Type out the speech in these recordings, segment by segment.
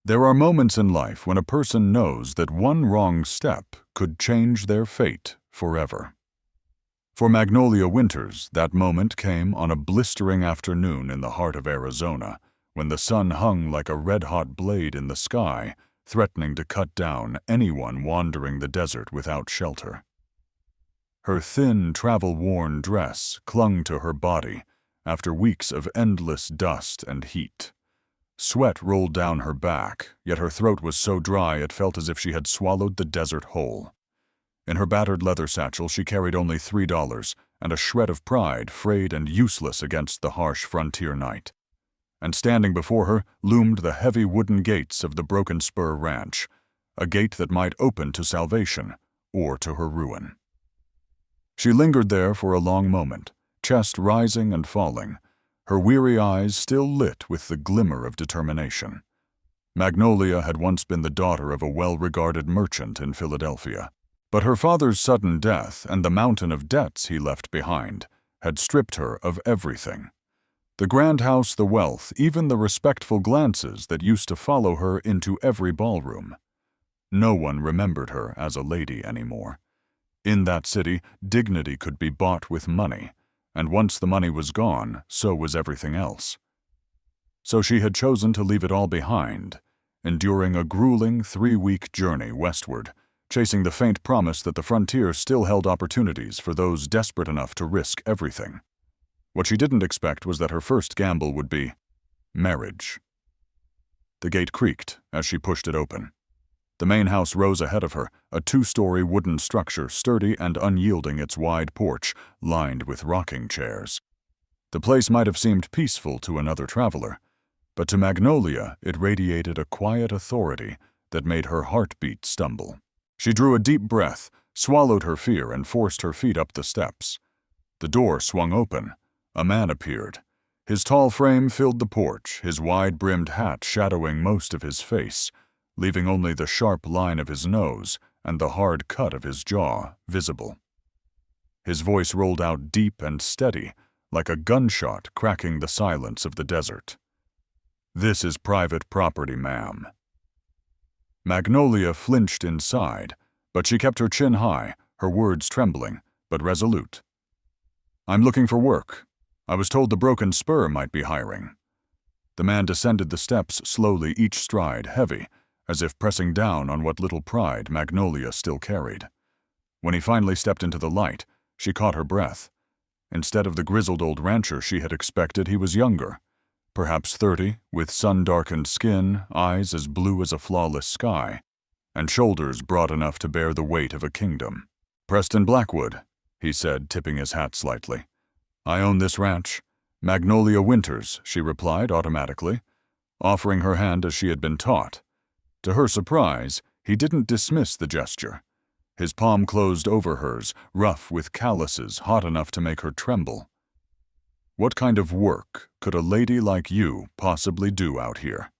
There are moments in life when a person knows that one wrong step could change their fate forever. For Magnolia Winters, that moment came on a blistering afternoon in the heart of Arizona, when the sun hung like a red-hot blade in the sky, threatening to cut down anyone wandering the desert without shelter. Her thin, travel-worn dress clung to her body after weeks of endless dust and heat. Sweat rolled down her back, yet her throat was so dry it felt as if she had swallowed the desert whole. In her battered leather satchel she carried only $3 and a shred of pride frayed and useless against the harsh frontier night. And standing before her loomed the heavy wooden gates of the Broken Spur Ranch, a gate that might open to salvation or to her ruin. She lingered there for a long moment, chest rising and falling, her weary eyes still lit with the glimmer of determination. Magnolia had once been the daughter of a well-regarded merchant in Philadelphia, but her father's sudden death and the mountain of debts he left behind had stripped her of everything. The grand house, the wealth, even the respectful glances that used to follow her into every ballroom. No one remembered her as a lady anymore. In that city, dignity could be bought with money, and once the money was gone, so was everything else. So she had chosen to leave it all behind, enduring a grueling 3-week journey westward, chasing the faint promise that the frontier still held opportunities for those desperate enough to risk everything. What she didn't expect was that her first gamble would be marriage. The gate creaked as she pushed it open. The main house rose ahead of her, a 2-story wooden structure, sturdy and unyielding, its wide porch lined with rocking chairs. The place might have seemed peaceful to another traveler, but to Magnolia it radiated a quiet authority that made her heartbeat stumble. She drew a deep breath, swallowed her fear, and forced her feet up the steps. The door swung open. A man appeared. His tall frame filled the porch, his wide-brimmed hat shadowing most of his face, leaving only the sharp line of his nose and the hard cut of his jaw visible. His voice rolled out deep and steady, like a gunshot cracking the silence of the desert. "This is private property, ma'am." Magnolia flinched inside, but she kept her chin high, her words trembling, but resolute. "I'm looking for work. I was told the Broken Spur might be hiring." The man descended the steps slowly, each stride heavy, as if pressing down on what little pride Magnolia still carried. When he finally stepped into the light, she caught her breath. Instead of the grizzled old rancher she had expected, he was younger, perhaps 30, with sun-darkened skin, eyes as blue as a flawless sky, and shoulders broad enough to bear the weight of a kingdom. "Preston Blackwood," he said, tipping his hat slightly. "I own this ranch." "Magnolia Winters," she replied automatically, offering her hand as she had been taught. To her surprise, he didn't dismiss the gesture. His palm closed over hers, rough with calluses hot enough to make her tremble. "What kind of work could a lady like you possibly do out here?"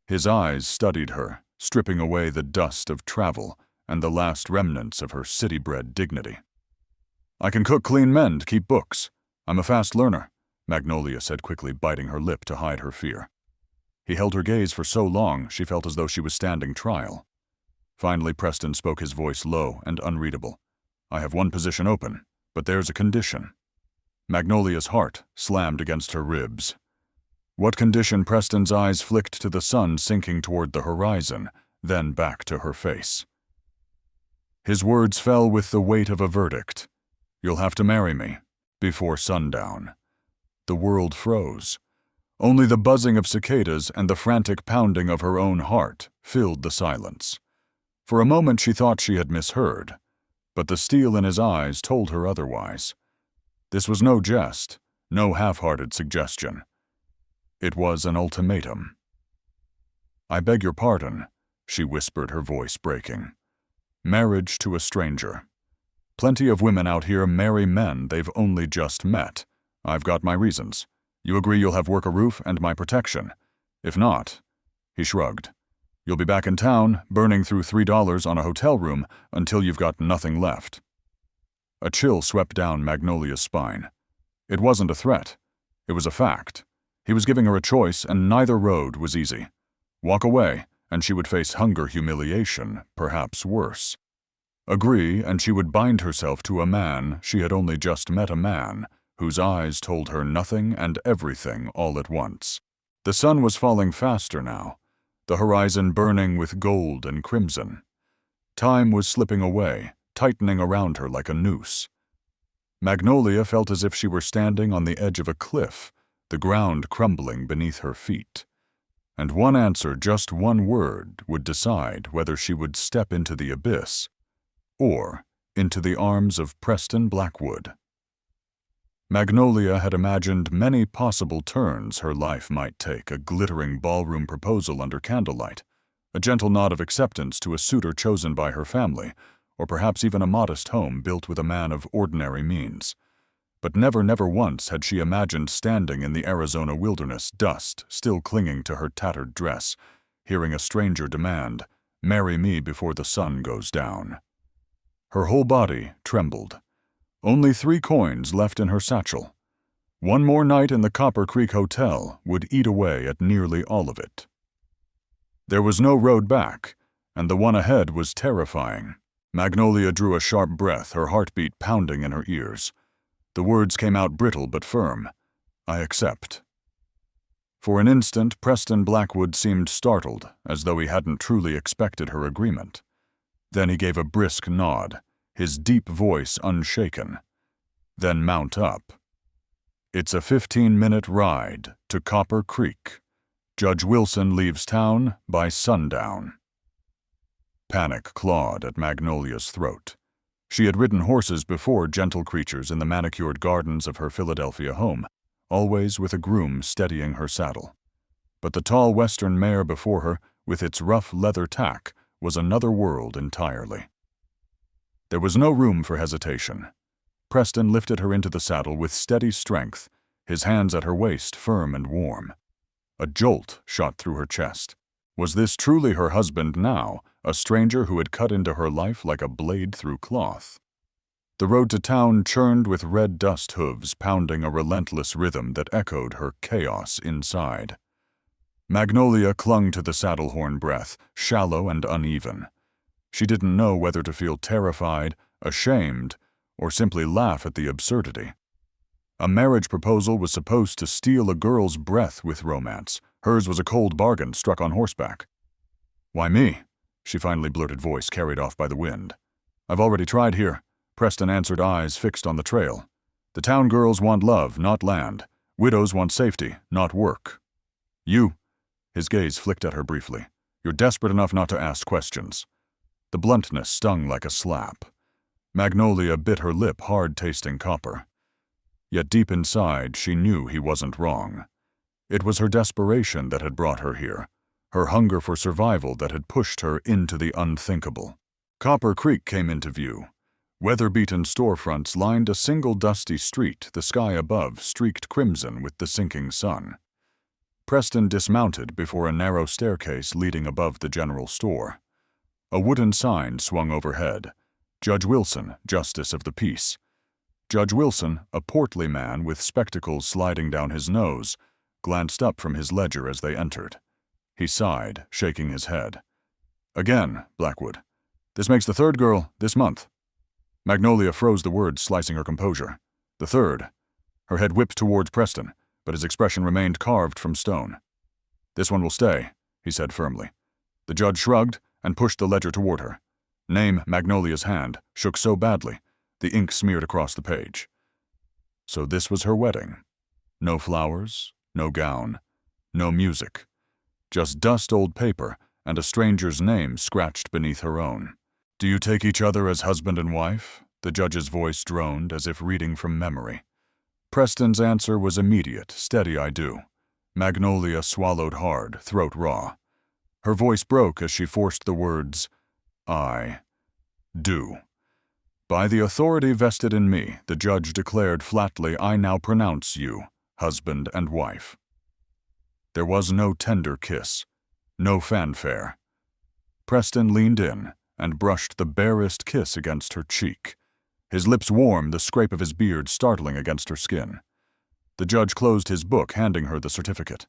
His eyes studied her, stripping away the dust of travel and the last remnants of her city-bred dignity. "I can cook, clean, mend, keep books. I'm a fast learner," Magnolia said quickly, biting her lip to hide her fear. He held her gaze for so long she felt as though she was standing trial. Finally, Preston spoke, his voice low and unreadable. "I have one position open, but there's a condition." Magnolia's heart slammed against her ribs. What condition? Preston's eyes flicked to the sun sinking toward the horizon, then back to her face. His words fell with the weight of a verdict. "You'll have to marry me before sundown." The world froze. Only the buzzing of cicadas and the frantic pounding of her own heart filled the silence. For a moment she thought she had misheard, but the steel in his eyes told her otherwise. This was no jest, no half-hearted suggestion. It was an ultimatum. "I beg your pardon," she whispered, her voice breaking. "Marriage to a stranger. Plenty of women out here marry men they've only just met. I've got my reasons. You agree you'll have work, a roof, and my protection. If not," he shrugged, "you'll be back in town, burning through $3 on a hotel room until you've got nothing left." A chill swept down Magnolia's spine. It wasn't a threat. It was a fact. He was giving her a choice, and neither road was easy. Walk away, and she would face hunger, humiliation, perhaps worse. Agree, and she would bind herself to a man she had only just met, a man whose eyes told her nothing and everything all at once. The sun was falling faster now, the horizon burning with gold and crimson. Time was slipping away, tightening around her like a noose. Magnolia felt as if she were standing on the edge of a cliff, the ground crumbling beneath her feet. And one answer, just one word, would decide whether she would step into the abyss or into the arms of Preston Blackwood. Magnolia had imagined many possible turns her life might take: a glittering ballroom proposal under candlelight, a gentle nod of acceptance to a suitor chosen by her family, or perhaps even a modest home built with a man of ordinary means. But never once had she imagined standing in the Arizona wilderness, dust still clinging to her tattered dress, hearing a stranger demand, "Marry me before the sun goes down." Her whole body trembled. Only 3 coins left in her satchel. One more night in the Copper Creek Hotel would eat away at nearly all of it. There was no road back, and the one ahead was terrifying. Magnolia drew a sharp breath, her heartbeat pounding in her ears. The words came out brittle but firm. "I accept." For an instant, Preston Blackwood seemed startled, as though he hadn't truly expected her agreement. Then he gave a brisk nod, his deep voice unshaken. "Then mount up. It's a 15-minute ride to Copper Creek. Judge Wilson leaves town by sundown." Panic clawed at Magnolia's throat. She had ridden horses before, gentle creatures in the manicured gardens of her Philadelphia home, always with a groom steadying her saddle. But the tall western mare before her, with its rough leather tack, was another world entirely. There was no room for hesitation. Preston lifted her into the saddle with steady strength, his hands at her waist, firm and warm. A jolt shot through her chest. Was this truly her husband now, a stranger who had cut into her life like a blade through cloth? The road to town churned with red dust hooves, pounding a relentless rhythm that echoed her chaos inside. Magnolia clung to the saddle horn breath, shallow and uneven. She didn't know whether to feel terrified, ashamed, or simply laugh at the absurdity. A marriage proposal was supposed to steal a girl's breath with romance. Hers was a cold bargain struck on horseback. "Why me?" she finally blurted, voice carried off by the wind. "I've already tried here," Preston answered, eyes fixed on the trail. "The town girls want love, not land. Widows want safety, not work. You," his gaze flicked at her briefly, "you're desperate enough not to ask questions." The bluntness stung like a slap. Magnolia bit her lip, hard-tasting copper. Yet deep inside, she knew he wasn't wrong. It was her desperation that had brought her here, her hunger for survival that had pushed her into the unthinkable. Copper Creek came into view. Weather-beaten storefronts lined a single dusty street, the sky above streaked crimson with the sinking sun. Preston dismounted before a narrow staircase leading above the general store. A wooden sign swung overhead. Judge Wilson, Justice of the Peace. Judge Wilson, a portly man with spectacles sliding down his nose, glanced up from his ledger as they entered. He sighed, shaking his head. "Again, Blackwood. This makes the 3rd girl this month." Magnolia froze, the words slicing her composure. "The 3rd. Her head whipped towards Preston, but his expression remained carved from stone. "This one will stay," he said firmly. The judge shrugged and pushed the ledger toward her. Name Magnolia's hand shook so badly, the ink smeared across the page. So this was her wedding. No flowers, no gown, no music. Just dust old paper and a stranger's name scratched beneath her own. "Do you take each other as husband and wife?" The judge's voice droned as if reading from memory. Preston's answer was immediate, steady, "I do." Magnolia swallowed hard, throat raw. Her voice broke as she forced the words, "I do." "By the authority vested in me," the judge declared flatly, "I now pronounce you husband and wife." There was no tender kiss, no fanfare. Preston leaned in and brushed the barest kiss against her cheek. His lips warm, the scrape of his beard startling against her skin. The judge closed his book, handing her the certificate.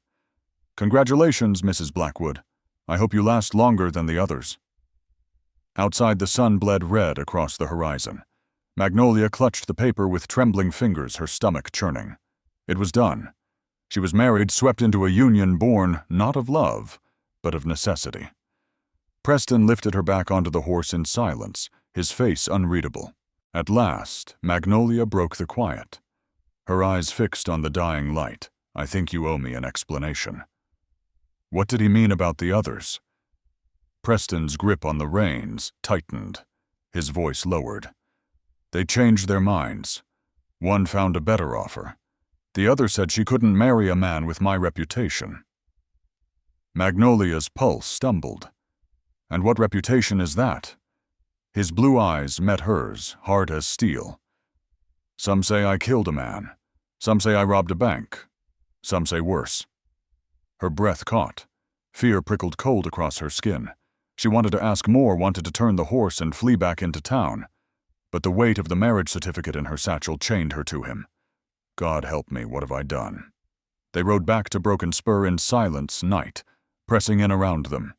"Congratulations, Mrs. Blackwood. I hope you last longer than the others." Outside, the sun bled red across the horizon. Magnolia clutched the paper with trembling fingers, her stomach churning. It was done. She was married, swept into a union born not of love, but of necessity. Preston lifted her back onto the horse in silence, his face unreadable. At last, Magnolia broke the quiet. Her eyes fixed on the dying light. "I think you owe me an explanation." What did he mean about the others? Preston's grip on the reins tightened. His voice lowered. "They changed their minds. One found a better offer. The other said she couldn't marry a man with my reputation." Magnolia's pulse stumbled. "And what reputation is that?" His blue eyes met hers, hard as steel. "Some say I killed a man. Some say I robbed a bank. Some say worse." Her breath caught. Fear prickled cold across her skin. She wanted to ask more, wanted to turn the horse and flee back into town. But the weight of the marriage certificate in her satchel chained her to him. God help me, what have I done? They rode back to Broken Spur in silence, night, pressing in around them,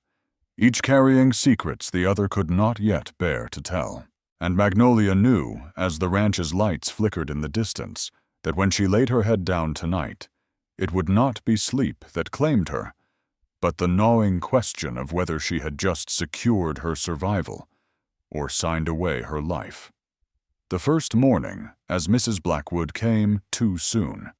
each carrying secrets the other could not yet bear to tell. And Magnolia knew, as the ranch's lights flickered in the distance, that when she laid her head down tonight, it would not be sleep that claimed her, but the gnawing question of whether she had just secured her survival or signed away her life. The first morning, as Mrs. Blackwood came too soon,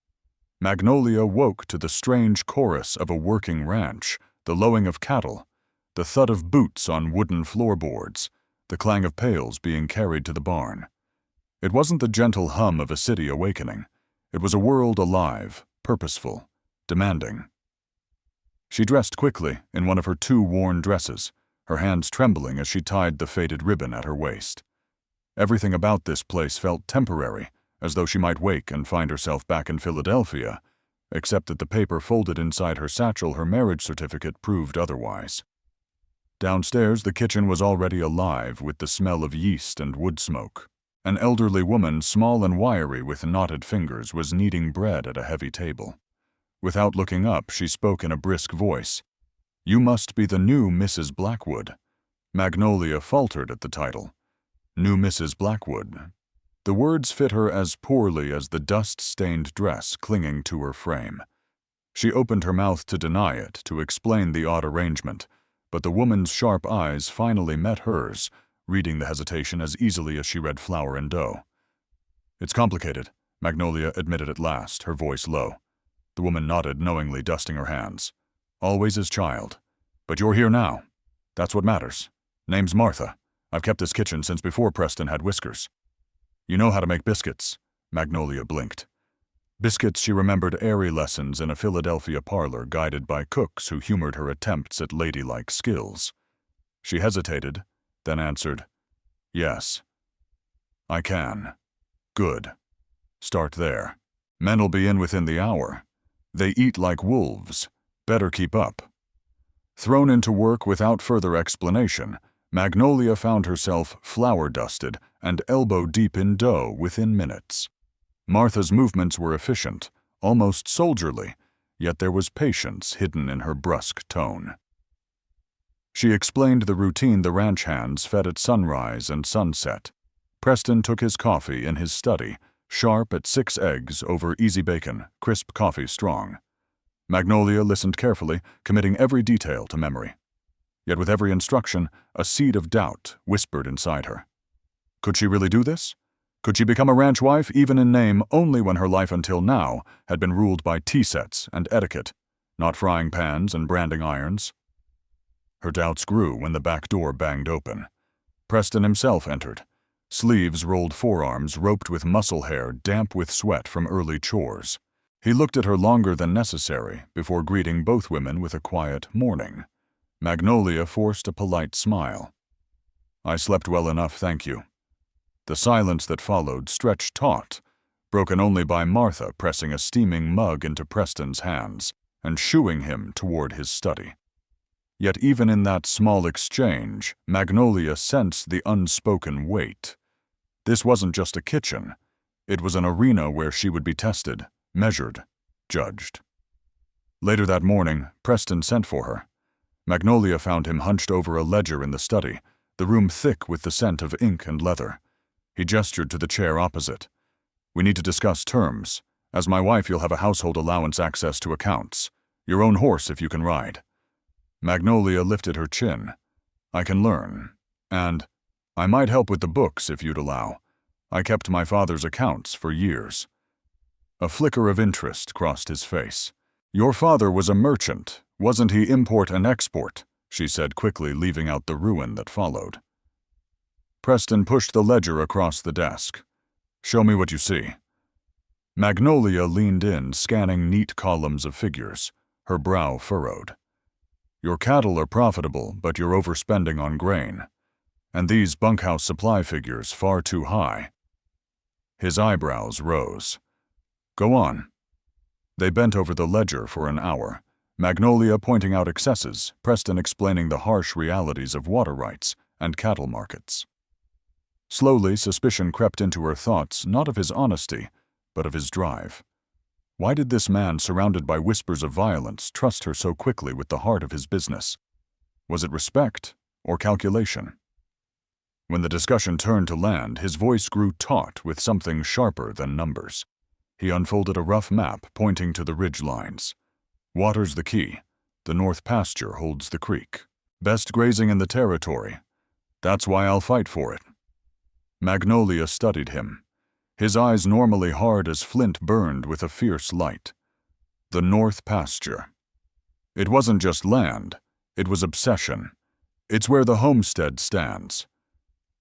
Magnolia woke to the strange chorus of a working ranch, the lowing of cattle, the thud of boots on wooden floorboards, the clang of pails being carried to the barn. It wasn't the gentle hum of a city awakening. It was a world alive, purposeful, demanding. She dressed quickly in one of her 2 worn dresses, her hands trembling as she tied the faded ribbon at her waist. Everything about this place felt temporary, as though she might wake and find herself back in Philadelphia, except that the paper folded inside her satchel, her marriage certificate, proved otherwise. Downstairs, the kitchen was already alive with the smell of yeast and wood smoke. An elderly woman, small and wiry with knotted fingers, was kneading bread at a heavy table. Without looking up, she spoke in a brisk voice. "You must be the new Mrs. Blackwood." Magnolia faltered at the title. New Mrs. Blackwood. The words fit her as poorly as the dust-stained dress clinging to her frame. She opened her mouth to deny it, to explain the odd arrangement, but the woman's sharp eyes finally met hers, reading the hesitation as easily as she read flour and dough. "It's complicated," Magnolia admitted at last, her voice low. The woman nodded knowingly, dusting her hands. "Always his child. But you're here now. That's what matters. Name's Martha. I've kept this kitchen since before Preston had whiskers." "You know how to make biscuits," Magnolia blinked. Biscuits she remembered airy lessons in a Philadelphia parlor guided by cooks who humored her attempts at ladylike skills. She hesitated, then answered, "Yes. I can." "Good. Start there. Men'll be in within the hour. They eat like wolves. Better keep up." Thrown into work without further explanation, Magnolia found herself flour-dusted and elbow-deep in dough within minutes. Martha's movements were efficient, almost soldierly, yet there was patience hidden in her brusque tone. She explained the routine the ranch hands fed at sunrise and sunset. Preston took his coffee in his study, sharp at 6 eggs over easy bacon, crisp coffee strong. Magnolia listened carefully, committing every detail to memory. Yet with every instruction, a seed of doubt whispered inside her. Could she really do this? Could she become a ranch wife, even in name, only when her life until now had been ruled by tea sets and etiquette, not frying pans and branding irons? Her doubts grew when the back door banged open. Preston himself entered, sleeves rolled forearms roped with muscle hair damp with sweat from early chores. He looked at her longer than necessary before greeting both women with a quiet morning. Magnolia forced a polite smile. "I slept well enough, thank you." The silence that followed stretched taut, broken only by Martha pressing a steaming mug into Preston's hands and shooing him toward his study. Yet even in that small exchange, Magnolia sensed the unspoken weight. This wasn't just a kitchen. It was an arena where she would be tested, measured, judged. Later that morning, Preston sent for her. Magnolia found him hunched over a ledger in the study, the room thick with the scent of ink and leather. He gestured to the chair opposite. "We need to discuss terms. As my wife, you'll have a household allowance access to accounts. Your own horse if you can ride." Magnolia lifted her chin. "I can learn. And I might help with the books if you'd allow. I kept my father's accounts for years." A flicker of interest crossed his face. "Your father was a merchant, wasn't he? Import and export," she said quickly, leaving out the ruin that followed. Preston pushed the ledger across the desk. "Show me what you see." Magnolia leaned in, scanning neat columns of figures, her brow furrowed. "Your cattle are profitable, but you're overspending on grain. And these bunkhouse supply figures far too high." His eyebrows rose. "Go on." They bent over the ledger for an hour, Magnolia pointing out excesses, Preston explaining the harsh realities of water rights and cattle markets. Slowly, suspicion crept into her thoughts, not of his honesty, but of his drive. Why did this man, surrounded by whispers of violence, trust her so quickly with the heart of his business? Was it respect or calculation? When the discussion turned to land, his voice grew taut with something sharper than numbers. He unfolded a rough map pointing to the ridge lines. "Water's the key. The north pasture holds the creek. Best grazing in the territory. That's why I'll fight for it." Magnolia studied him. His eyes, normally hard as flint, burned with a fierce light. The north pasture. It wasn't just land. It was obsession. It's where the homestead stands.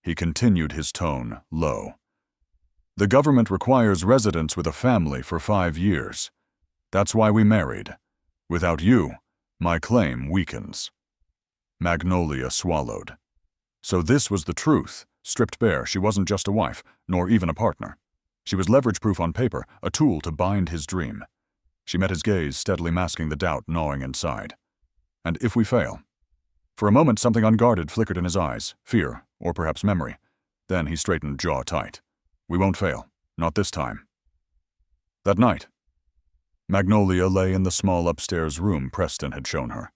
He continued, his tone low. "The government requires residence with a family for 5 years. That's why we married. Without you, my claim weakens." Magnolia swallowed. So this was the truth. Stripped bare, she wasn't just a wife, nor even a partner. She was leverage-proof on paper, a tool to bind his dream. She met his gaze, steadily masking the doubt gnawing inside. "And if we fail?" For a moment, something unguarded flickered in his eyes, fear, or perhaps memory. Then he straightened, jaw tight. "We won't fail. Not this time." That night, Magnolia lay in the small upstairs room Preston had shown her.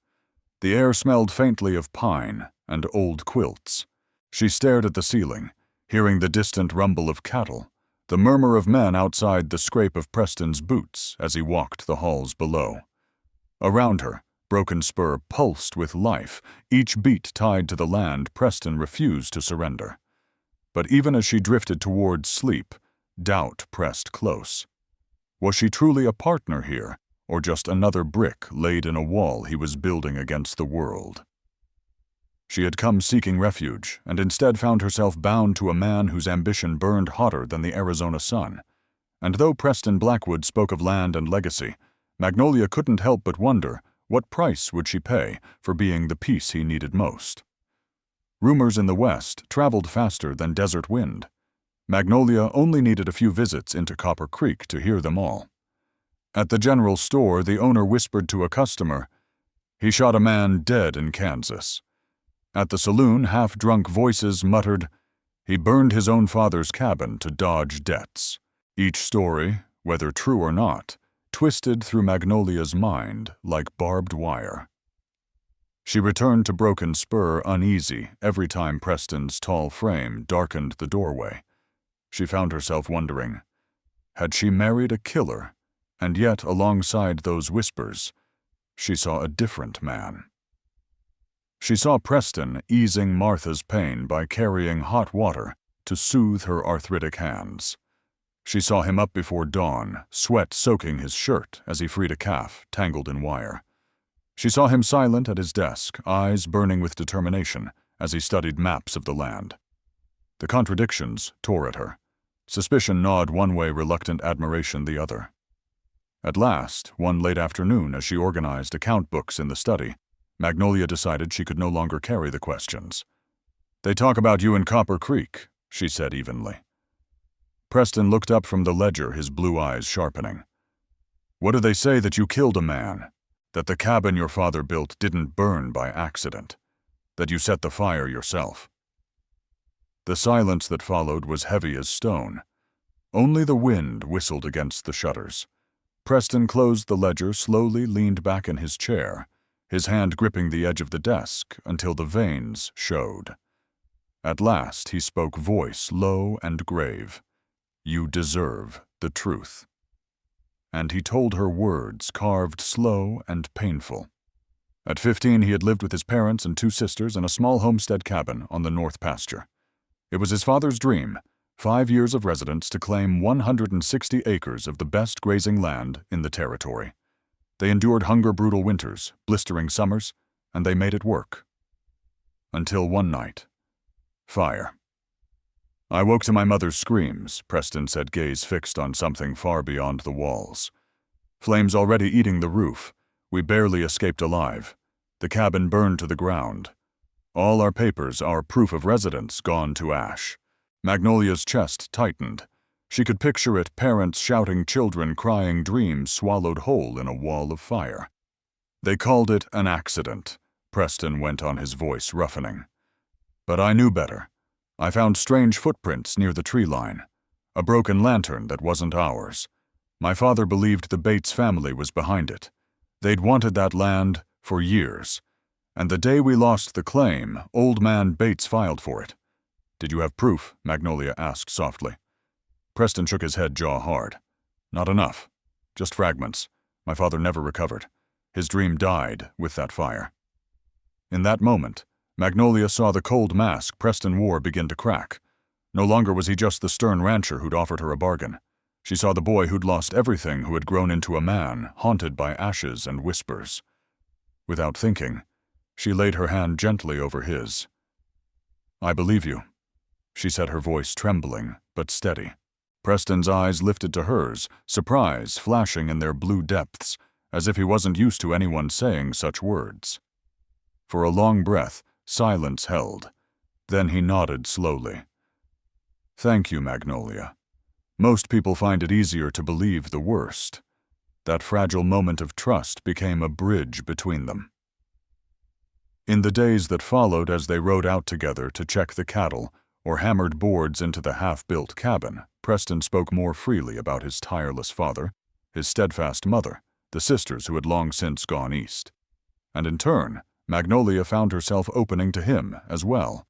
The air smelled faintly of pine and old quilts. She stared at the ceiling, hearing the distant rumble of cattle, the murmur of men outside, the scrape of Preston's boots as he walked the halls below. Around her, Broken Spur pulsed with life, each beat tied to the land Preston refused to surrender. But even as she drifted towards sleep, doubt pressed close. Was she truly a partner here, or just another brick laid in a wall he was building against the world? She had come seeking refuge, and instead found herself bound to a man whose ambition burned hotter than the Arizona sun. And though Preston Blackwood spoke of land and legacy, Magnolia couldn't help but wonder, what price would she pay for being the peace he needed most? Rumors in the West traveled faster than desert wind. Magnolia only needed a few visits into Copper Creek to hear them all. At the general store, the owner whispered to a customer, "He shot a man dead in Kansas." At the saloon, half-drunk voices muttered, "He burned his own father's cabin to dodge debts." Each story, whether true or not, twisted through Magnolia's mind like barbed wire. She returned to Broken Spur uneasy every time Preston's tall frame darkened the doorway. She found herself wondering, had she married a killer? And yet, alongside those whispers, she saw a different man. She saw Preston easing Martha's pain by carrying hot water to soothe her arthritic hands. She saw him up before dawn, sweat soaking his shirt as he freed a calf tangled in wire. She saw him silent at his desk, eyes burning with determination as he studied maps of the land. The contradictions tore at her. Suspicion gnawed one way, reluctant admiration the other. At last, one late afternoon, as she organized account books in the study, Magnolia decided she could no longer carry the questions. "They talk about you in Copper Creek," she said evenly. Preston looked up from the ledger, his blue eyes sharpening. "What do they say, that you killed a man? That the cabin your father built didn't burn by accident? That you set the fire yourself?" The silence that followed was heavy as stone. Only the wind whistled against the shutters. Preston closed the ledger, slowly leaned back in his chair. his hand gripping the edge of the desk until the veins showed. At last he spoke, voice low and grave. "You deserve the truth." And he told her words carved slow and painful. At 15, he had lived with his parents and 2 sisters in a small homestead cabin on the north pasture. It was his father's dream, 5 years of residence, to claim 160 acres of the best grazing land in the territory. They endured hunger-brutal winters, blistering summers, and they made it work. Until one night. Fire. "I woke to my mother's screams," Preston said, gaze fixed on something far beyond the walls. "Flames already eating the roof. We barely escaped alive. The cabin burned to the ground. All our papers, our proof of residence, gone to ash." Magnolia's chest tightened. She could picture it, parents shouting, children crying, dreams swallowed whole in a wall of fire. "They called it an accident," Preston went on, his voice roughening. "But I knew better. I found strange footprints near the tree line. A broken lantern that wasn't ours. My father believed the Bates family was behind it. They'd wanted that land for years. And the day we lost the claim, old man Bates filed for it." "Did you have proof?" Magnolia asked softly. Preston shook his head, jaw hard. "Not enough. Just fragments. My father never recovered. His dream died with that fire." In that moment, Magnolia saw the cold mask Preston wore begin to crack. No longer was he just the stern rancher who'd offered her a bargain. She saw the boy who'd lost everything, who had grown into a man, haunted by ashes and whispers. Without thinking, she laid her hand gently over his. "I believe you," she said, her voice trembling but steady. Preston's eyes lifted to hers, surprise flashing in their blue depths, as if he wasn't used to anyone saying such words. For a long breath, silence held. Then he nodded slowly. "Thank you, Magnolia. Most people find it easier to believe the worst." That fragile moment of trust became a bridge between them. In the days that followed, as they rode out together to check the cattle or hammered boards into the half-built cabin, Preston spoke more freely about his tireless father, his steadfast mother, the sisters who had long since gone east. And in turn, Magnolia found herself opening to him as well,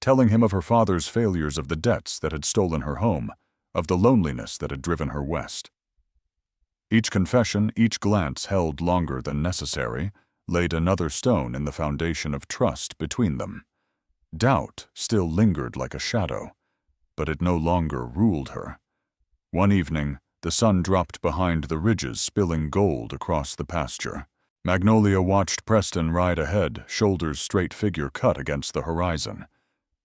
telling him of her father's failures, of the debts that had stolen her home, of the loneliness that had driven her west. Each confession, each glance held longer than necessary, laid another stone in the foundation of trust between them. Doubt still lingered like a shadow, but it no longer ruled her. One evening, the sun dropped behind the ridges, spilling gold across the pasture. Magnolia watched Preston ride ahead, shoulders straight, figure cut against the horizon,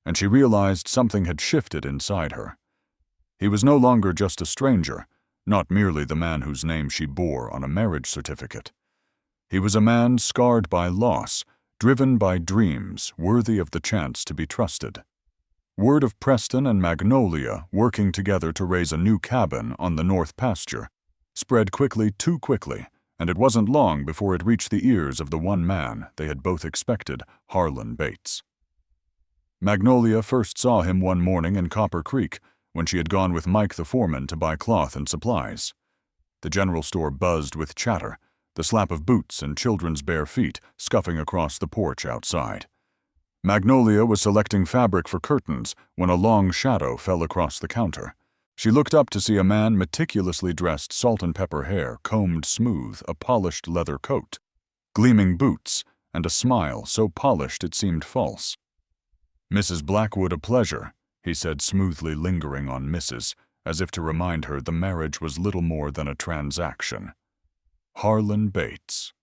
and she realized something had shifted inside her. He was no longer just a stranger, not merely the man whose name she bore on a marriage certificate. He was a man scarred by loss, driven by dreams, worthy of the chance to be trusted. Word of Preston and Magnolia working together to raise a new cabin on the north pasture spread quickly, too quickly, and it wasn't long before it reached the ears of the one man they had both expected, Harlon Bates. Magnolia first saw him one morning in Copper Creek, when she had gone with Mike the foreman to buy cloth and supplies. The general store buzzed with chatter, the slap of boots and children's bare feet scuffing across the porch outside. Magnolia was selecting fabric for curtains when a long shadow fell across the counter. She looked up to see a man meticulously dressed, salt and pepper hair combed smooth, a polished leather coat, gleaming boots, and a smile so polished it seemed false. "Mrs. Blackwood, a pleasure," he said, smoothly lingering on Mrs., as if to remind her the marriage was little more than a transaction. Harlon Bates.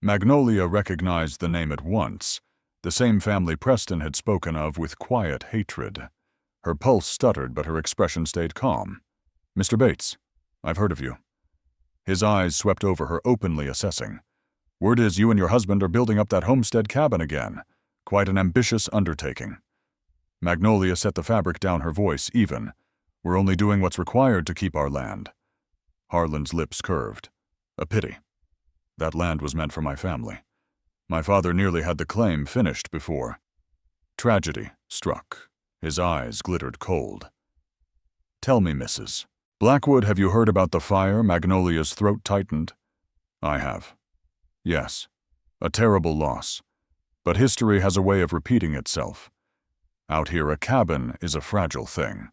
Magnolia recognized the name at once, the same family Preston had spoken of with quiet hatred. Her pulse stuttered, but her expression stayed calm. "Mr. Bates, I've heard of you." His eyes swept over her, openly assessing. "Word is you and your husband are building up that homestead cabin again. Quite an ambitious undertaking." Magnolia set the fabric down, her voice even. "We're only doing what's required to keep our land." Harlan's lips curved. "A pity. That land was meant for my family. My father nearly had the claim finished before." Tragedy struck. His eyes glittered cold. "Tell me, Mrs. Blackwood, have you heard about the fire?" Magnolia's throat tightened. "I have. Yes. A terrible loss. But history has a way of repeating itself. Out here, a cabin is a fragile thing.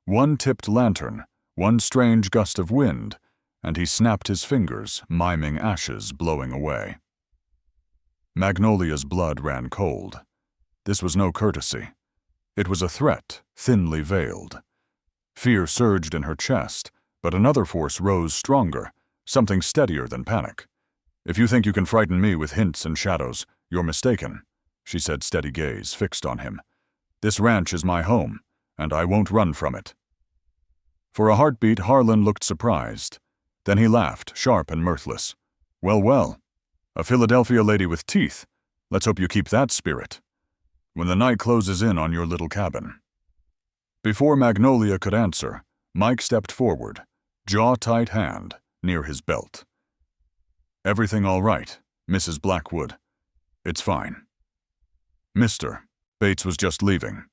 One tipped lantern, one strange gust of wind, and he snapped his fingers, miming ashes blowing away. Magnolia's blood ran cold. This was no courtesy. It was a threat, thinly veiled. Fear surged in her chest, but another force rose stronger, something steadier than panic. "If you think you can frighten me with hints and shadows, you're mistaken," she said, steady gaze fixed on him. "This ranch is my home, and I won't run from it." For a heartbeat, Harlon looked surprised. Then he laughed, sharp and mirthless. "Well, well, a Philadelphia lady with teeth. Let's hope you keep that spirit when the night closes in on your little cabin." Before Magnolia could answer, Mike stepped forward, jaw-tight hand, near his belt. "Everything all right, Mrs. Blackwood?" "It's fine." "Mister, Bates was just leaving,"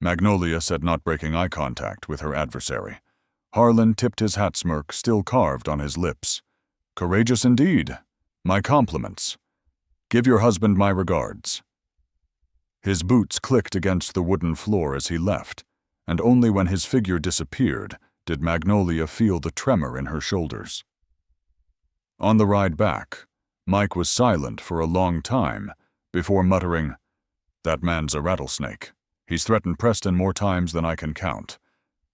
Magnolia said, not breaking eye contact with her adversary. Harlon tipped his hat smirk, still carved on his lips. "Courageous indeed. My compliments. Give your husband my regards." His boots clicked against the wooden floor as he left, and only when his figure disappeared did Magnolia feel the tremor in her shoulders. On the ride back, Mike was silent for a long time before muttering, "That man's a rattlesnake. He's threatened Preston more times than I can count.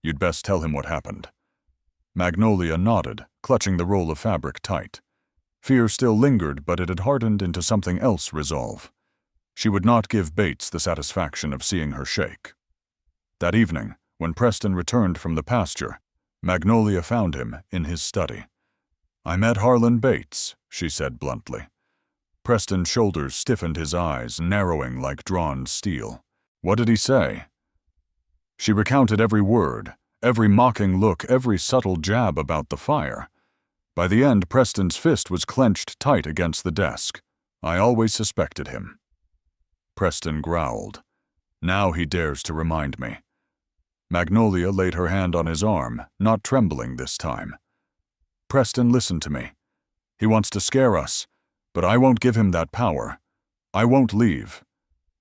You'd best tell him what happened." Magnolia nodded, clutching the roll of fabric tight. Fear still lingered, but it had hardened into something else resolve. She would not give Bates the satisfaction of seeing her shake. That evening, when Preston returned from the pasture, Magnolia found him in his study. "I met Harlon Bates," she said bluntly. Preston's shoulders stiffened, his eyes narrowing like drawn steel. "What did he say?" She recounted every word, every mocking look, every subtle jab about the fire. By the end, Preston's fist was clenched tight against the desk. "I always suspected him." Preston growled. "Now he dares to remind me." Magnolia laid her hand on his arm, not trembling this time. "Preston, listen to me. He wants to scare us, but I won't give him that power. I won't leave.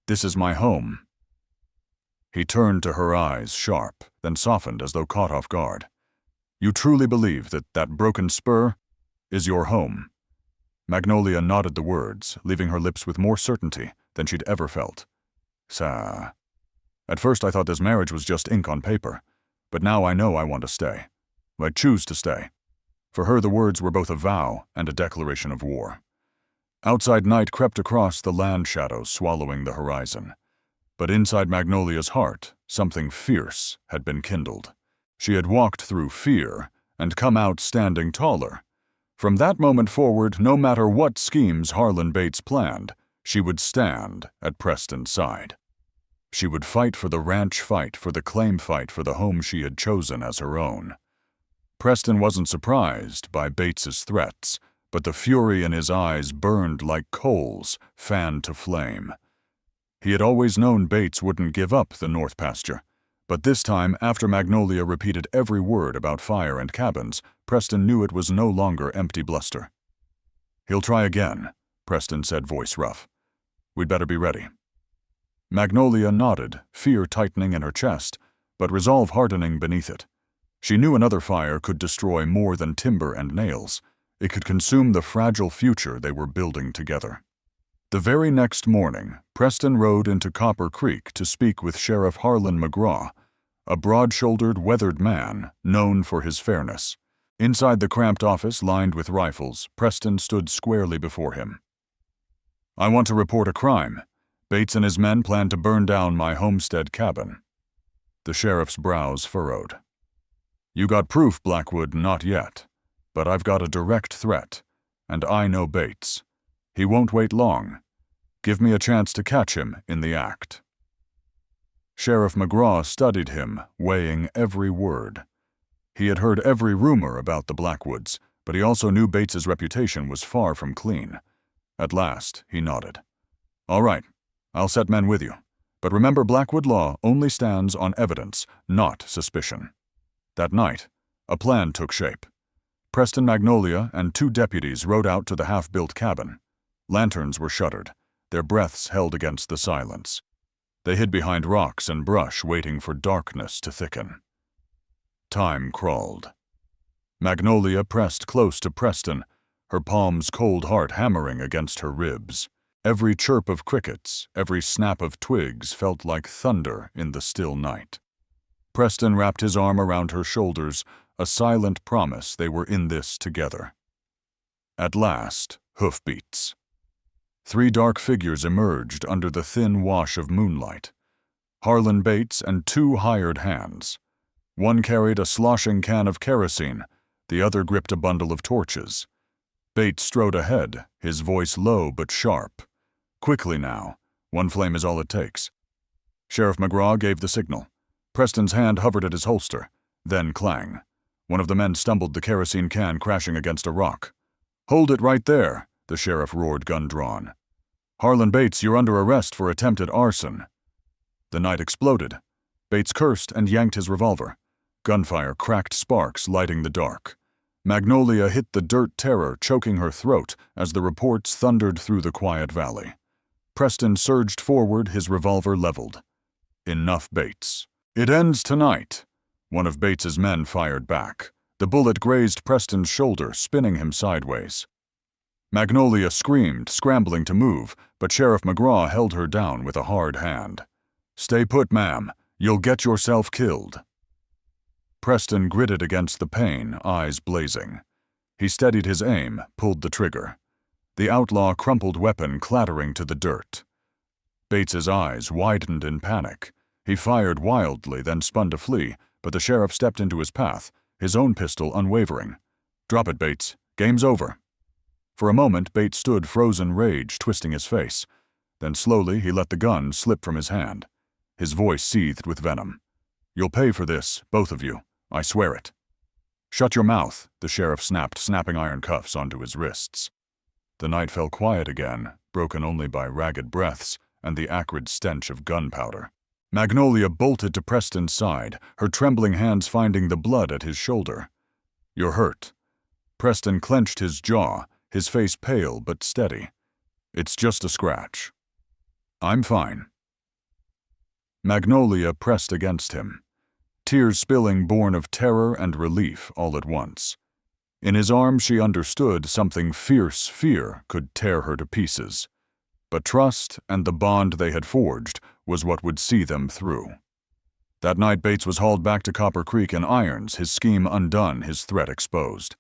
This is my home." He turned to her, eyes sharp, then softened as though caught off guard. "You truly believe that that Broken Spur is your home?" Magnolia nodded the words, leaving her lips with more certainty than she'd ever felt. "Sa. At first I thought this marriage was just ink on paper, but now I know I want to stay. I choose to stay." For her, the words were both a vow and a declaration of war. Outside, night crept across the land shadows, swallowing the horizon. But inside Magnolia's heart, something fierce had been kindled. She had walked through fear and come out standing taller. From that moment forward, no matter what schemes Harlon Bates planned, she would stand at Preston's side. She would fight for the ranch, fight for the claim, fight for the home she had chosen as her own. Preston wasn't surprised by Bates's threats, but the fury in his eyes burned like coals fanned to flame. He had always known Bates wouldn't give up the North Pasture, but this time, after Magnolia repeated every word about fire and cabins, Preston knew it was no longer empty bluster. "He'll try again," Preston said, voice rough. "We'd better be ready." Magnolia nodded, fear tightening in her chest, but resolve hardening beneath it. She knew another fire could destroy more than timber and nails. It could consume the fragile future they were building together. The very next morning, Preston rode into Copper Creek to speak with Sheriff Harlon McGraw, a broad-shouldered, weathered man known for his fairness. Inside the cramped office lined with rifles, Preston stood squarely before him. "I want to report a crime. Bates and his men plan to burn down my homestead cabin." The sheriff's brows furrowed. "You got proof, Blackwood? Not yet. But I've got a direct threat, and I know Bates. He won't wait long. Give me a chance to catch him in the act." Sheriff McGraw studied him, weighing every word. He had heard every rumor about the Blackwoods, but he also knew Bates's reputation was far from clean. At last, he nodded. "All right, I'll set men with you. But remember, Blackwood law only stands on evidence, not suspicion." That night, a plan took shape. Preston, Magnolia, and 2 deputies rode out to the half-built cabin. Lanterns were shuttered, their breaths held against the silence. They hid behind rocks and brush, waiting for darkness to thicken. Time crawled. Magnolia pressed close to Preston, her palm's cold heart hammering against her ribs. Every chirp of crickets, every snap of twigs felt like thunder in the still night. Preston wrapped his arm around her shoulders, a silent promise they were in this together. At last, hoofbeats. 3 dark figures emerged under the thin wash of moonlight. Harlon Bates and 2 hired hands. One carried a sloshing can of kerosene, the other gripped a bundle of torches. Bates strode ahead, his voice low but sharp. Quickly now, 1 flame is all it takes. Sheriff McGraw gave the signal. Preston's hand hovered at his holster, then clang. One of the men stumbled, the kerosene can crashing against a rock. "Hold it right there," the sheriff roared, gun drawn. "Harlon Bates, you're under arrest for attempted arson." The night exploded. Bates cursed and yanked his revolver. Gunfire cracked sparks, lighting the dark. Magnolia hit the dirt terror, choking her throat as the reports thundered through the quiet valley. Preston surged forward, his revolver leveled. "Enough, Bates. It ends tonight." One of Bates's men fired back. The bullet grazed Preston's shoulder, spinning him sideways. Magnolia screamed, scrambling to move, but Sheriff McGraw held her down with a hard hand. "Stay put, ma'am. You'll get yourself killed." Preston gritted against the pain, eyes blazing. He steadied his aim, pulled the trigger. The outlaw crumpled weapon clattering to the dirt. Bates's eyes widened in panic. He fired wildly, then spun to flee, but the sheriff stepped into his path, his own pistol unwavering. "Drop it, Bates. Game's over." For a moment, Bates stood, frozen rage twisting his face. Then slowly he let the gun slip from his hand. His voice seethed with venom. "You'll pay for this, both of you. I swear it." "Shut your mouth," the sheriff snapped, snapping iron cuffs onto his wrists. The night fell quiet again, broken only by ragged breaths and the acrid stench of gunpowder. Magnolia bolted to Preston's side, her trembling hands finding the blood at his shoulder. "You're hurt." Preston clenched his jaw, his face pale but steady. "It's just a scratch." "I'm fine." Magnolia pressed against him, tears spilling, born of terror and relief all at once. In his arms she understood something fierce fear could tear her to pieces. But trust and the bond they had forged was what would see them through. That night Bates was hauled back to Copper Creek in irons, his scheme undone, his threat exposed.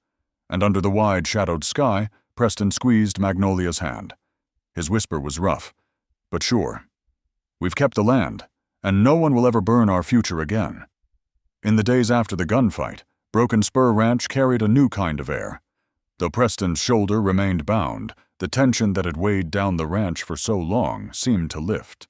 And under the wide, shadowed sky, Preston squeezed Magnolia's hand. His whisper was rough, but sure. "We've kept the land, and no one will ever burn our future again." In the days after the gunfight, Broken Spur Ranch carried a new kind of air. Though Preston's shoulder remained bound, the tension that had weighed down the ranch for so long seemed to lift.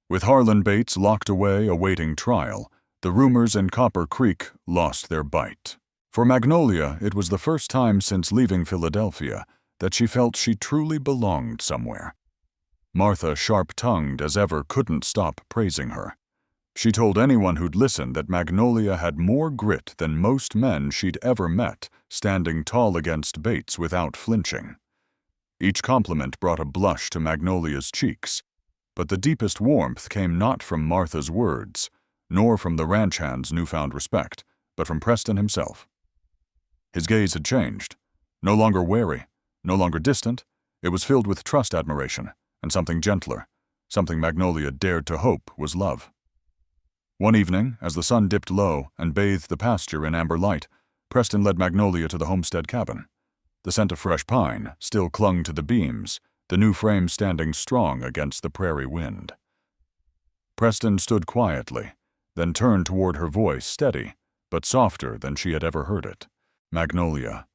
With Harlon Bates locked away awaiting trial, the rumors in Copper Creek lost their bite. For Magnolia, it was the first time since leaving Philadelphia that she felt she truly belonged somewhere. Martha, sharp-tongued as ever, couldn't stop praising her. She told anyone who'd listen that Magnolia had more grit than most men she'd ever met, standing tall against Bates without flinching. Each compliment brought a blush to Magnolia's cheeks, but the deepest warmth came not from Martha's words, nor from the ranch hand's newfound respect, but from Preston himself. His gaze had changed. No longer wary, no longer distant, it was filled with trust, admiration, and something gentler, something Magnolia dared to hope was love. One evening, as the sun dipped low and bathed the pasture in amber light, Preston led Magnolia to the homestead cabin. The scent of fresh pine still clung to the beams, the new frame standing strong against the prairie wind. Preston stood quietly, then turned toward her, voice steady, but softer than she had ever heard it. "Magnolia,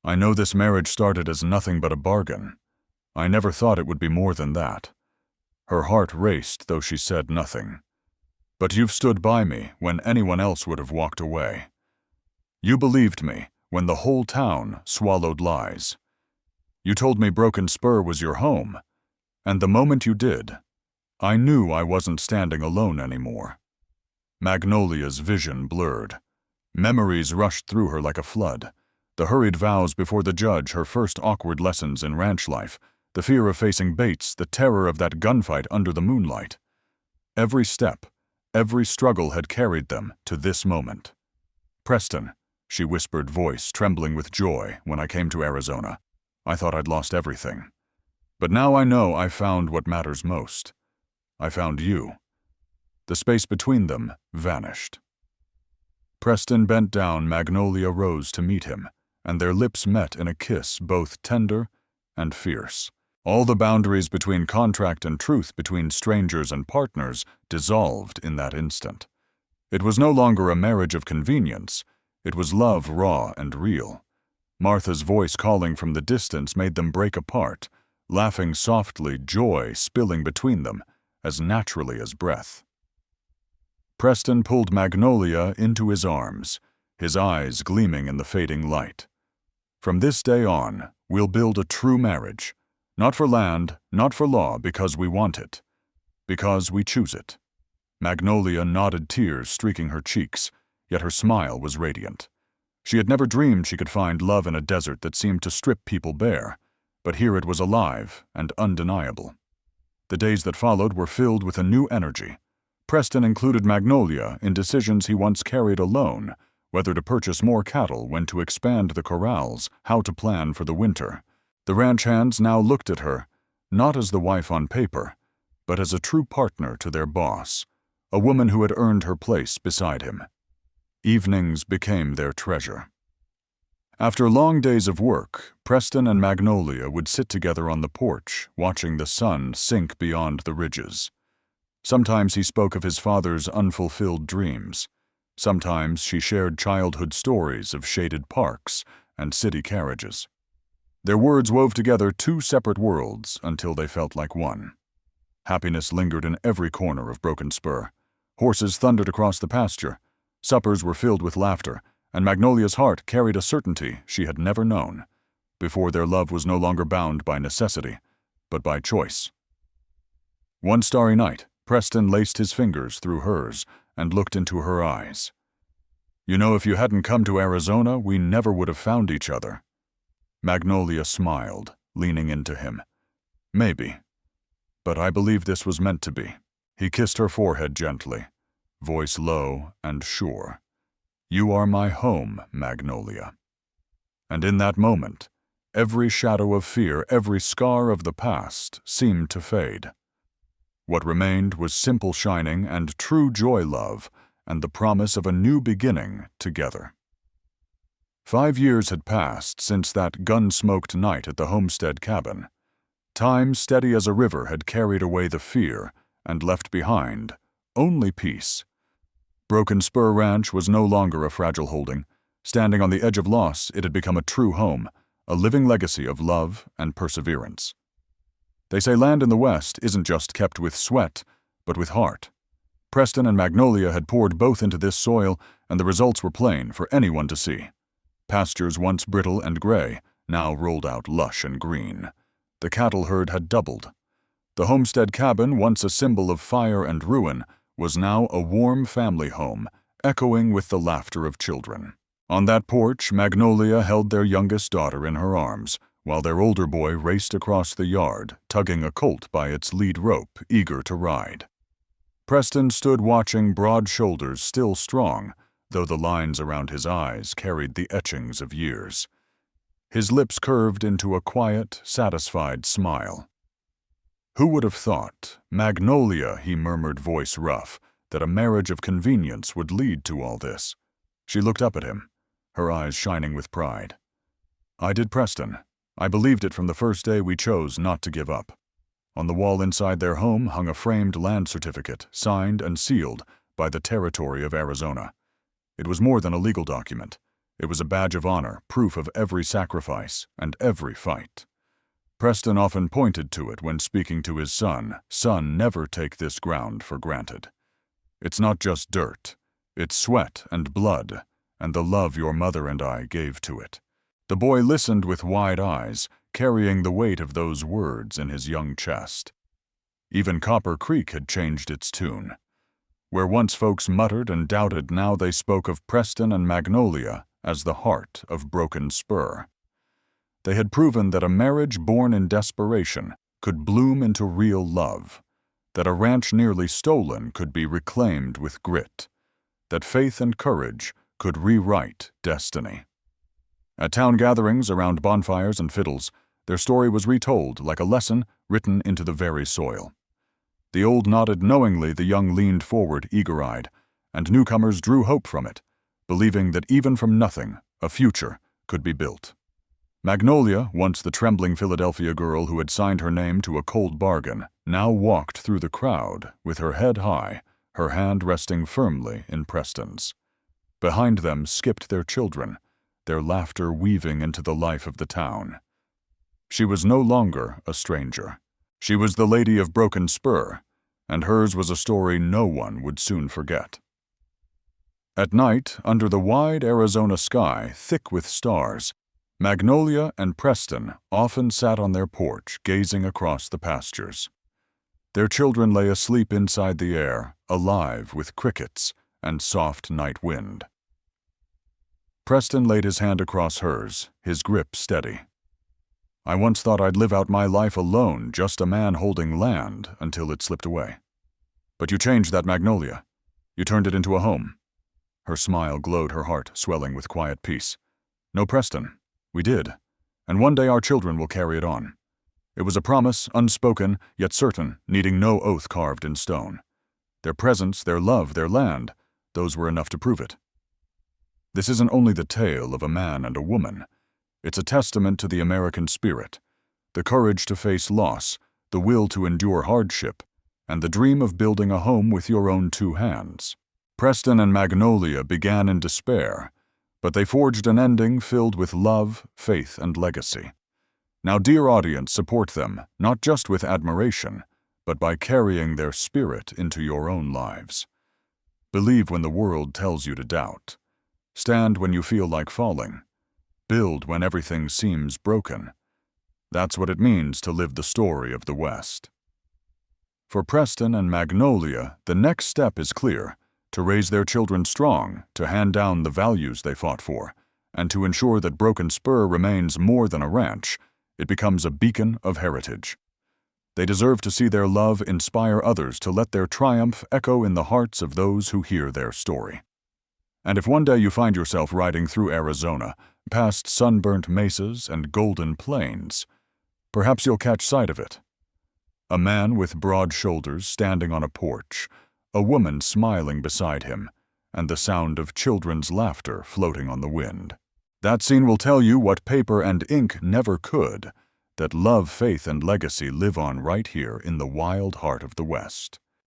I know this marriage started as nothing but a bargain. I never thought it would be more than that." Her heart raced, though she said nothing. "But you've stood by me when anyone else would have walked away. You believed me when the whole town swallowed lies. You told me Broken Spur was your home, and the moment you did, I knew I wasn't standing alone anymore." Magnolia's vision blurred. Memories rushed through her like a flood. The hurried vows before the judge, her first awkward lessons in ranch life, The fear of facing Bates, the terror of that gunfight under the moonlight. Every step, every struggle had carried them to this moment. "Preston," she whispered, voice trembling with joy, when I came to Arizona. "I thought I'd lost everything. But now I know I found what matters most. I found you." The space between them vanished. Preston bent down, Magnolia rose to meet him, and their lips met in a kiss both tender and fierce. All the boundaries between contract and truth, between strangers and partners, dissolved in that instant. It was no longer a marriage of convenience. It was love raw and real. Martha's voice calling from the distance made them break apart, laughing softly, joy spilling between them, as naturally as breath. Preston pulled Magnolia into his arms, his eyes gleaming in the fading light. "From this day on, we'll build a true marriage. Not for land, not for law, because we want it. Because we choose it." Magnolia nodded, tears streaking her cheeks, yet her smile was radiant. She had never dreamed she could find love in a desert that seemed to strip people bare, but here it was alive and undeniable. The days that followed were filled with a new energy. Preston included Magnolia in decisions he once carried alone, whether to purchase more cattle, when to expand the corrals, how to plan for the winter. The ranch hands now looked at her, not as the wife on paper, but as a true partner to their boss, a woman who had earned her place beside him. Evenings became their treasure. After long days of work, Preston and Magnolia would sit together on the porch, watching the sun sink beyond the ridges. Sometimes he spoke of his father's unfulfilled dreams. Sometimes she shared childhood stories of shaded parks and city carriages. Their words wove together two separate worlds until they felt like one. Happiness lingered in every corner of Broken Spur. Horses thundered across the pasture. Suppers were filled with laughter, and Magnolia's heart carried a certainty she had never known. Before, their love was no longer bound by necessity, but by choice. One starry night, Preston laced his fingers through hers and looked into her eyes. "You know, if you hadn't come to Arizona, we never would have found each other." Magnolia smiled, leaning into him. "Maybe. But I believe this was meant to be." He kissed her forehead gently, voice low and sure. "You are my home, Magnolia." And in that moment, every shadow of fear, every scar of the past seemed to fade. What remained was simple shining and true joy love, and the promise of a new beginning together. 5 years had passed since that gun-smoked night at the homestead cabin. Time, steady as a river, had carried away the fear and left behind only peace. Broken Spur Ranch was no longer a fragile holding. Standing on the edge of loss, it had become a true home, a living legacy of love and perseverance. They say land in the West isn't just kept with sweat, but with heart. Preston and Magnolia had poured both into this soil, and the results were plain for anyone to see. Pastures once brittle and gray, now rolled out lush and green. The cattle herd had doubled. The homestead cabin, once a symbol of fire and ruin, was now a warm family home, echoing with the laughter of children. On that porch, Magnolia held their youngest daughter in her arms, while their older boy raced across the yard, tugging a colt by its lead rope, eager to ride. Preston stood watching, broad shoulders still strong, though the lines around his eyes carried the etchings of years. His lips curved into a quiet, satisfied smile. "Who would have thought, Magnolia," he murmured, voice rough, "that a marriage of convenience would lead to all this?" She looked up at him, her eyes shining with pride. "I did, Preston. I believed it from the first day we chose not to give up." On the wall inside their home hung a framed land certificate, signed and sealed by the Territory of Arizona. It was more than a legal document. It was a badge of honor, proof of every sacrifice and every fight. Preston often pointed to it when speaking to his son. "Son, never take this ground for granted. It's not just dirt. It's sweat and blood, and the love your mother and I gave to it." The boy listened with wide eyes, carrying the weight of those words in his young chest. Even Copper Creek had changed its tune. Where once folks muttered and doubted, now they spoke of Preston and Magnolia as the heart of Broken Spur. They had proven that a marriage born in desperation could bloom into real love, that a ranch nearly stolen could be reclaimed with grit, that faith and courage could rewrite destiny. At town gatherings around bonfires and fiddles, their story was retold like a lesson written into the very soil. The old nodded knowingly, the young leaned forward eager-eyed, and newcomers drew hope from it, believing that even from nothing, a future could be built. Magnolia, once the trembling Philadelphia girl who had signed her name to a cold bargain, now walked through the crowd with her head high, her hand resting firmly in Preston's. Behind them skipped their children, their laughter weaving into the life of the town. She was no longer a stranger. She was the lady of Broken Spur, and hers was a story no one would soon forget. At night, under the wide Arizona sky thick with stars, Magnolia and Preston often sat on their porch gazing across the pastures. Their children lay asleep inside the air, alive with crickets and soft night wind. Preston laid his hand across hers, his grip steady. "I once thought I'd live out my life alone, just a man holding land, until it slipped away. But you changed that, Magnolia. You turned it into a home." Her smile glowed, her heart swelling with quiet peace. "No, Preston, we did, and one day our children will carry it on. It was a promise, unspoken, yet certain, needing no oath carved in stone. Their presence, their love, their land, those were enough to prove it. This isn't only the tale of a man and a woman. It's a testament to the American spirit, the courage to face loss, the will to endure hardship, and the dream of building a home with your own two hands." Preston and Magnolia began in despair, but they forged an ending filled with love, faith, and legacy. Now, dear audience, support them, not just with admiration, but by carrying their spirit into your own lives. Believe when the world tells you to doubt. Stand when you feel like falling. Build when everything seems broken. That's what it means to live the story of the West. For Preston and Magnolia, the next step is clear: to raise their children strong, to hand down the values they fought for, and to ensure that Broken Spur remains more than a ranch. It becomes a beacon of heritage. They deserve to see their love inspire others, to let their triumph echo in the hearts of those who hear their story. And if one day you find yourself riding through Arizona, past sunburnt mesas and golden plains, perhaps you'll catch sight of it. A man with broad shoulders standing on a porch, a woman smiling beside him, and the sound of children's laughter floating on the wind. That scene will tell you what paper and ink never could, that love, faith, and legacy live on right here in the wild heart of the West.